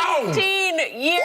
Gone. 19 years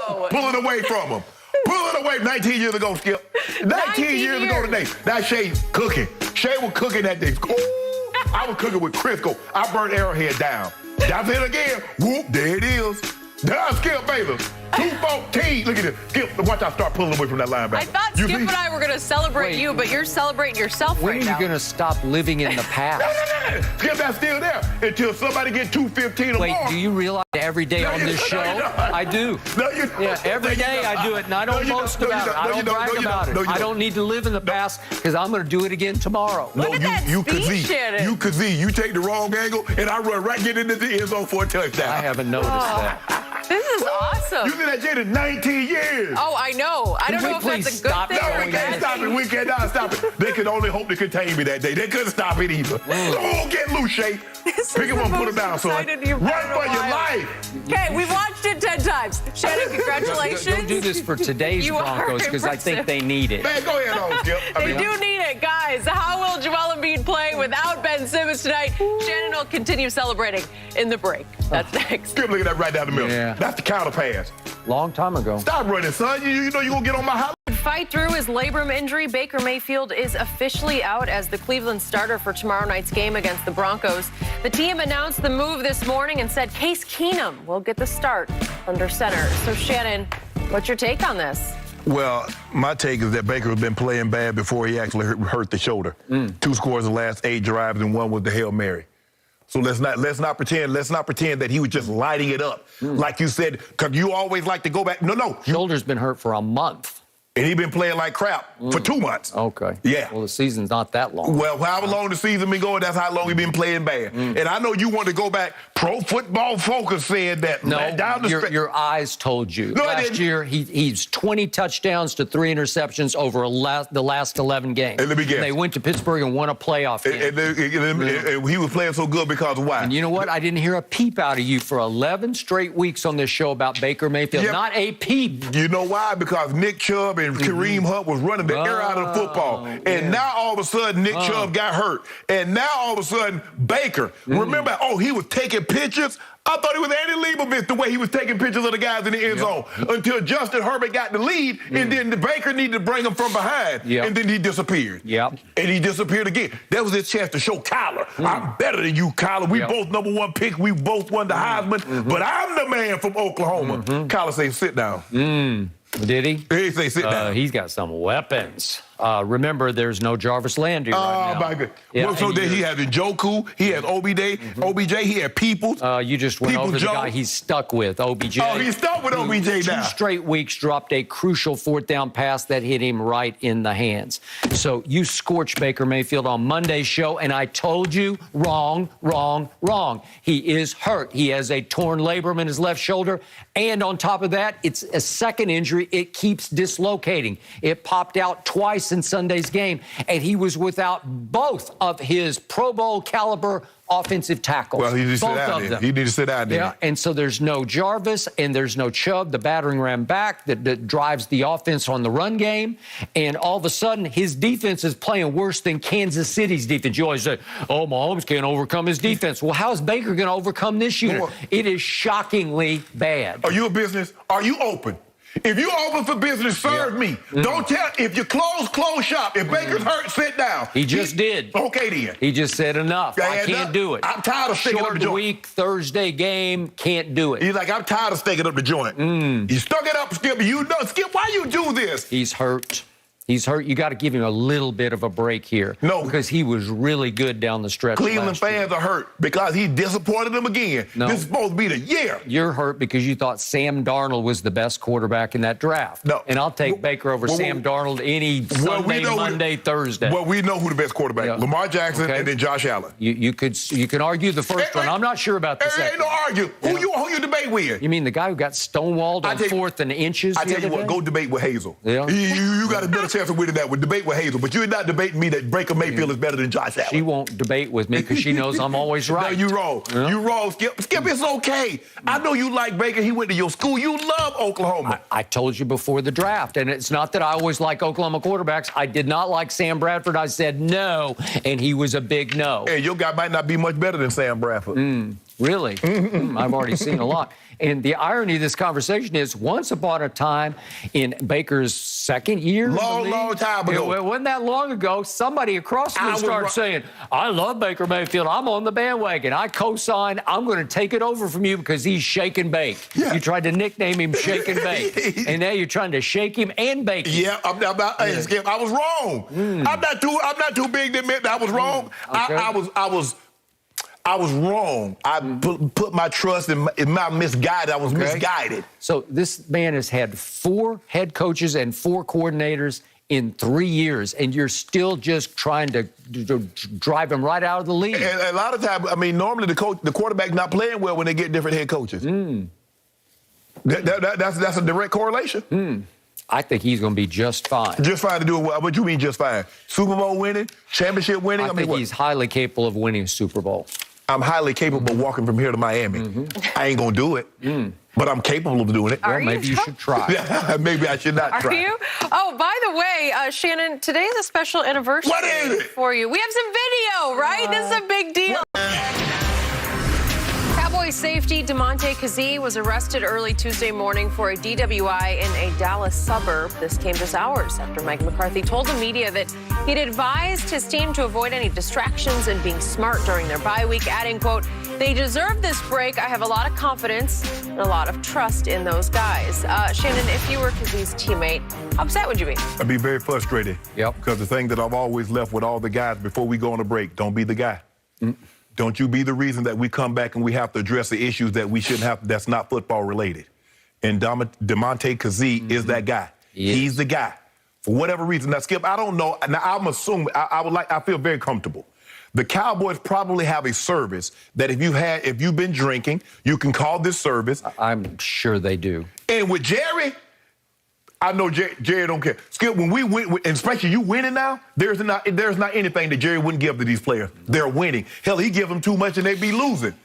ago. Pull it away from him. Pull it away 19 years ago, Skip. 19 years ago today. That Shay cooking. Shay was cooking that day. Ooh, I was cooking with Crisco. I burnt Arrowhead down. That's it again. Whoop, there it is. Down Skip Bayless. 214. Look at this. Skip, watch I start pulling away from that linebacker. I thought Skip and I were going to celebrate you, but you're celebrating yourself right now. When are you going to stop living in the past? No. Skip, that's still there until somebody get 215 or more. Wait, do you realize every day on this show? I do. No, you don't. Yeah, every day I do it, and I don't boast about it. I don't brag about it. I don't need to live in the past because I'm going to do it again tomorrow. Look at that speech, Shannon. You could see. You take the wrong angle, and I run right get into the end zone for a touchdown. I haven't noticed that. This is awesome. You did that shit in 19 years. Oh, I know. I don't know if that's a good thing or a We can't bad stop it. thing. We cannot stop it. They could only hope to contain me that day. They couldn't stop it either. Oh, get loose, Shay. Pick him up, put him down, son. Run for your life. Okay, we've watched it 10 times. Shannon, congratulations. Don't do this for today's Broncos because I think they need it. Man, go ahead on, Skip. They do need it, guys. How will Joel Embiid play without Ben Simmons tonight? Shannon will continue celebrating in the break. That's next. Skip, look at that right down the middle. Yeah. That's the counter pass. Long time ago. Stop running, son. You know you're going to get on my house. Fight through his labrum injury, Baker Mayfield is officially out as the Cleveland starter for tomorrow night's game against the Broncos. The team announced the move this morning and said Case Keenum will get the start under center. So, Shannon, what's your take on this? Well, my take is that Baker has been playing bad before he actually hurt the shoulder. 2 scores in the last 8 drives, and 1 was the Hail Mary. So let's not pretend that he was just lighting it up. Like you said, because you always like to go back. No. Shoulder's been hurt for a month. And he's been playing like crap for 2 months. Okay. Yeah. Well, the season's not that long. Well, however long the season been going, that's how long he's been playing bad. And I know you want to go back. Pro Football Focus said that. No, down the your eyes told you. No, Last year, he's 20 touchdowns to 3 interceptions over the last 11 games. And let me guess. They went to Pittsburgh and won a playoff game. And he was playing so good because why? And you know what? I didn't hear a peep out of you for 11 straight weeks on this show about Baker Mayfield. Yep. Not a peep. You know why? Because Nick Chubb and Kareem Hunt was running the air out of the football. And now all of a sudden Nick Chubb got hurt. And now all of a sudden Baker, remember, he was taking pictures. I thought it was Andy Leibovitz the way he was taking pictures of the guys in the end zone until Justin Herbert got the lead, and then the Baker needed to bring him from behind, and then he disappeared. And he disappeared again. That was his chance to show Kyler, I'm better than you, Kyler. We both #1 pick. We both won the Heisman, but I'm the man from Oklahoma. Kyler say, sit down. Did he? He say, sit down. He's got some weapons. Remember, there's no Jarvis Landry right now. Oh, my God. Yeah, well, so then he had Njoku, he had OBJ, he had Peoples. You just went over the guy he's stuck with, OBJ. Oh, he's stuck with OBJ now. 2 straight weeks dropped a crucial 4th down pass that hit him right in the hands. So you scorched Baker Mayfield on Monday's show, and I told you, wrong. He is hurt. He has a torn labrum in his left shoulder, and on top of that, it's a second injury. It keeps dislocating. It popped out twice in Sunday's game, and he was without both of his Pro Bowl caliber offensive tackles. Well, he needs to sit down there. He needs to sit down there. Yeah, and so there's no Jarvis and there's no Chubb, the battering ram back that drives the offense on the run game. And all of a sudden, his defense is playing worse than Kansas City's defense. You always say, oh, Mahomes can't overcome his defense. Well, how is Baker going to overcome this unit? It is shockingly bad. Are you a business? Are you open? If you open for business, serve me. Don't tell. If you close shop. If Baker's hurt, sit down. He just did. Okay, then. He just said enough. I can't do it. I'm tired of sticking up the joint. Short week, Thursday game, can't do it. He's like, I'm tired of sticking up the joint. You stuck it up, Skip. You know, Skip, why you do this? He's hurt. He's hurt. You got to give him a little bit of a break here. No. Because he was really good down the stretch. Cleveland fans are hurt because he disappointed them again. No. This is supposed to be the year. You're hurt because you thought Sam Darnold was the best quarterback in that draft. No. And I'll take Baker over Sam Darnold any Sunday, Monday, Thursday. Well, we know who the best quarterback. Lamar Jackson and then Josh Allen. You can argue the first one. I'm not sure about the second. Ain't no argue. Who you debate with? You mean the guy who got stonewalled on 4th and inches? I tell you what, go debate with Hazel. Yeah. You got a better chance of winning that with debate with Hazel, but you're not debating me that Baker Mayfield is better than Josh Allen. She won't debate with me because she knows I'm always right. No, you wrong. Yeah. You wrong, Skip. Skip, it's okay. I know you like Baker. He went to your school. You love Oklahoma. I told you before the draft, and it's not that I always like Oklahoma quarterbacks. I did not like Sam Bradford. I said no, and he was a big no. Hey, your guy might not be much better than Sam Bradford. Really? I've already seen a lot. And the irony of this conversation is, once upon a time in Baker's second year, long time ago, it wasn't that long ago, somebody across the league started saying, I love Baker Mayfield. I'm on the bandwagon. I co-sign. I'm going to take it over from you because he's shake and bake. Yeah. You tried to nickname him Shake and Bake. And now you're trying to shake him and bake him. Yeah, hey, Skip, I was wrong. I'm not too big to admit that I was wrong. Okay. I was wrong. I put my trust in my misguided. I was misguided. So this man has had 4 head coaches and 4 coordinators in 3 years, and you're still just trying to drive him right out of the league. And a lot of times, I mean, normally the quarterback's not playing well when they get different head coaches. That's a direct correlation. I think he's going to be just fine. Just fine to do it. What you mean just fine? Super Bowl winning? Championship winning? I think he's highly capable of winning a Super Bowl. I'm highly capable of walking from here to Miami. I ain't going to do it, but I'm capable of doing it. Well, maybe you should try. Maybe I should not try. Are you? Oh, by the way, Shannon, today's a special anniversary for you. We have some video, right? This is a big deal. Cowboys safety DeMonte Kazee was arrested early Tuesday morning for a DWI in a Dallas suburb. This came just hours after Mike McCarthy told the media that he'd advised his team to avoid any distractions and being smart during their bye week, adding, quote, they deserve this break. I have a lot of confidence and a lot of trust in those guys. Shannon, if you were Kazee's teammate, how upset would you be? I'd be very frustrated. Yep. Because the thing that I've always left with all the guys before we go on a break, don't be the guy. Don't you be the reason that we come back and we have to address the issues that we shouldn't have, that's not football related. And DeMonte Kazee is that guy. He's the guy. For whatever reason. Now, Skip, I don't know. Now, I'm assuming, I feel very comfortable. The Cowboys probably have a service that if you've been drinking, you can call this service. I'm sure they do. And with Jerry, I know Jerry don't care. Skip, when we win, and especially you winning now, there's not anything that Jerry wouldn't give to these players. They're winning. Hell, he give them too much and they be losing.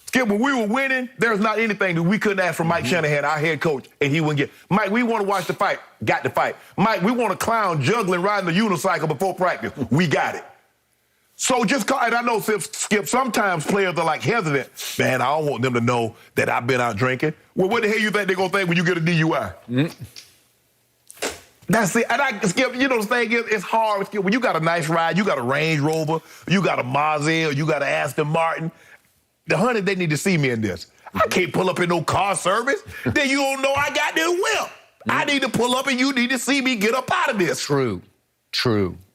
Skip, when we were winning, there's not anything that we couldn't ask from Mike Shanahan, our head coach, and he wouldn't get. Mike, we want to watch the fight. Got the fight. Mike, we want to clown juggling, riding the unicycle before practice. We got it. So just call, and I know, Skip, sometimes players are like hesitant. Man, I don't want them to know that I've been out drinking. Well, what the hell you think they're going to think when you get a DUI? That's it. And Skip, you know, the thing is, it's hard. Skip, when you got a nice ride, you got a Range Rover, you got a Mazda, you got an Aston Martin. The honey, they need to see me in this. I can't pull up in no car service. Then you don't know I got this whip. I need to pull up and you need to see me get up out of this. True.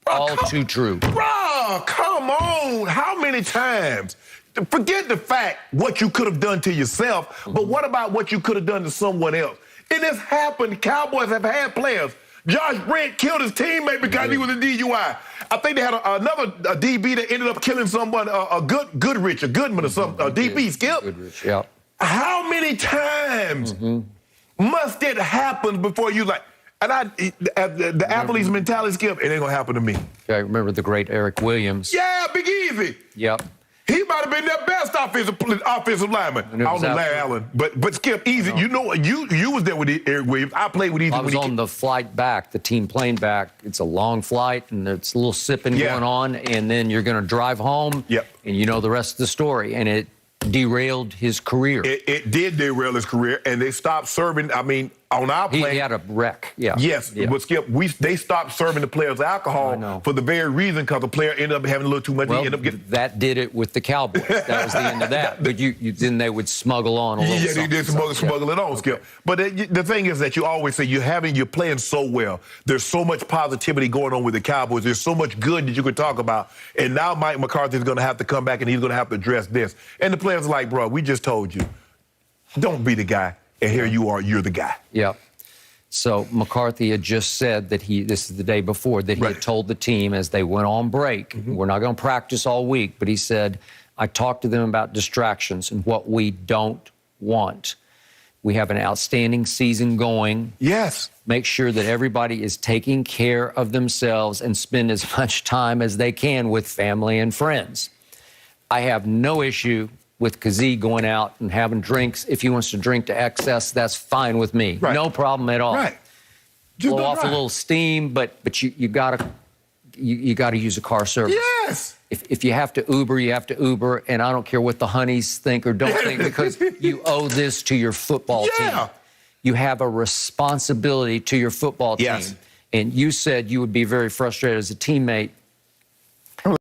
All too true. Bro, come on. How many times? Forget the fact what you could have done to yourself, but what about what you could have done to someone else? It has happened. Cowboys have had players. Josh Brent killed his teammate because he was a DUI. I think they had another DB that ended up killing someone, Goodman or something, a DB, Skip. Goodrich, yeah. How many times must it happen before you like, and the athlete's mentality, Skip, it ain't going to happen to me. Okay, remember the great Eric Williams. Yeah, Big Easy. Yep. He might have been their best offensive lineman. I was Larry Allen. But Skip, Easy, you know, you was there with Eric Williams. I played with Easy. I was on the flight back, the team plane back. It's a long flight, and there's a little sipping going on, and then you're going to drive home, and you know the rest of the story, and it derailed his career. It did derail his career, and they stopped serving, I mean, on our plane. He had a wreck, Yes, but Skip, they stopped serving the players alcohol for the very reason because the player ended up having a little too much. Well, that did it with the Cowboys. That was the end of that. But then they would smuggle on a little something. Yeah, they did smuggle it on, Skip. But the thing is that you always say you're playing so well. There's so much positivity going on with the Cowboys. There's so much good that you could talk about. And now Mike McCarthy is going to have to come back and he's going to have to address this. And the players are like, bro, we just told you, don't be the guy. And here you are, you're the guy. Yeah. So McCarthy had just said that this is the day before, that he had told the team as they went on break, we're not going to practice all week, but he said, I talked to them about distractions and what we don't want. We have an outstanding season going. Yes. Make sure that everybody is taking care of themselves and spend as much time as they can with family and friends. I have no issue with Kazee going out and having drinks. If he wants to drink to excess, that's fine with me. Right. No problem at all. Right. Blow off a little steam, but you got to you got to use a car service. Yes. If you have to Uber, you have to Uber, and I don't care what the honeys think or don't think, because you owe this to your football team. You have a responsibility to your football team. And you said you would be very frustrated as a teammate